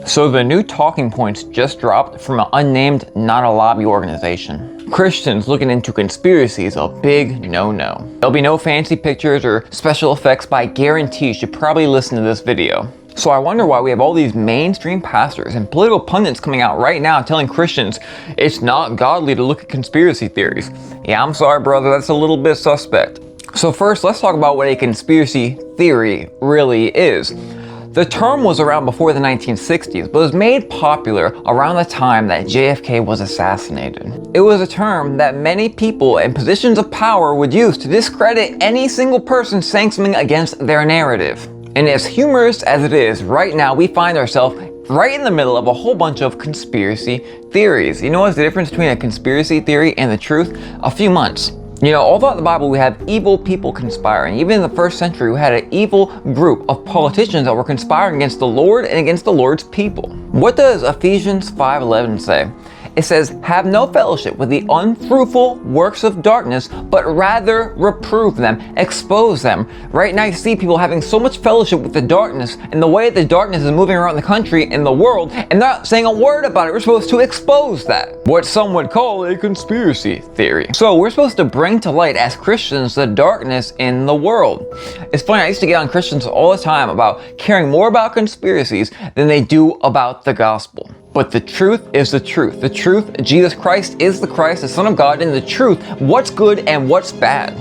So the new talking points just dropped from an unnamed, not a lobby organization. Christians looking into conspiracy is a big no-no. There'll be no fancy pictures or special effects, but I guarantee you should probably listen to this video. So I wonder why we have all these mainstream pastors and political pundits coming out right now telling Christians it's not godly to look at conspiracy theories. Yeah, I'm sorry, brother, that's a little bit suspect. So first, let's talk about what a conspiracy theory really is. The term was around before the 1960s, but was made popular around the time that JFK was assassinated. It was a term that many people in positions of power would use to discredit any single person saying something against their narrative. And as humorous as it is, right now we find ourselves right in the middle of a whole bunch of conspiracy theories. You know what's the difference between a conspiracy theory and the truth? A few months. You know, all throughout the Bible we have evil people conspiring. Even in the first century we had an evil group of politicians that were conspiring against the Lord and against the Lord's people. What does Ephesians 5:11 say? It says, have no fellowship with the unfruitful works of darkness, but rather reprove them, expose them. Right now you see people having so much fellowship with the darkness and the way the darkness is moving around the country and the world, and they're not saying a word about it. We're supposed to expose that. What some would call a conspiracy theory. So we're supposed to bring to light as Christians the darkness in the world. It's funny, I used to get on Christians all the time about caring more about conspiracies than they do about the gospel. But the truth is the truth. The truth, Jesus Christ is the Christ, the Son of God, and the truth, what's good and what's bad.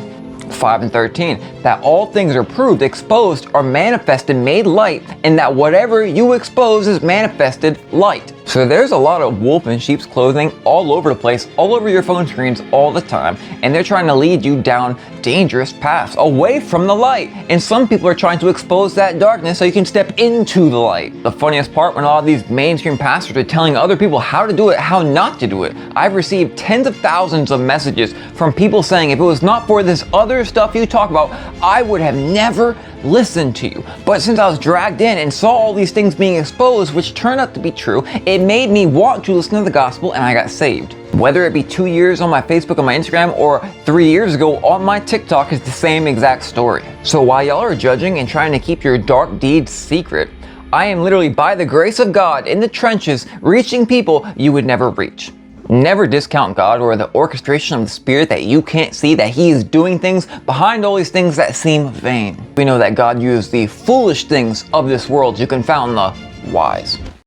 5:13, that all things are proved, exposed, or manifested, made light, and that whatever you expose is manifested light. So there's a lot of wolf in sheep's clothing all over the place, all over your phone screens all the time, and they're trying to lead you down dangerous paths away from the light. And some people are trying to expose that darkness so you can step into the light. The funniest part, when a lot of these mainstream pastors are telling other people how to do it, how not to do it. I've received tens of thousands of messages from people saying if it was not for this other stuff you talk about, I would have never listened to you. But since I was dragged in and saw all these things being exposed, which turned out to be true, it made me want to listen to the gospel, and I got saved. Whether it be 2 years on my Facebook and my Instagram or 3 years ago on my TikTok, is the same exact story. So while y'all are judging and trying to keep your dark deeds secret, I am literally, by the grace of God, in the trenches, reaching people you would never reach. Never discount God or the orchestration of the Spirit that you can't see, that He is doing things behind all these things that seem vain. We know that God used the foolish things of this world to confound the wise.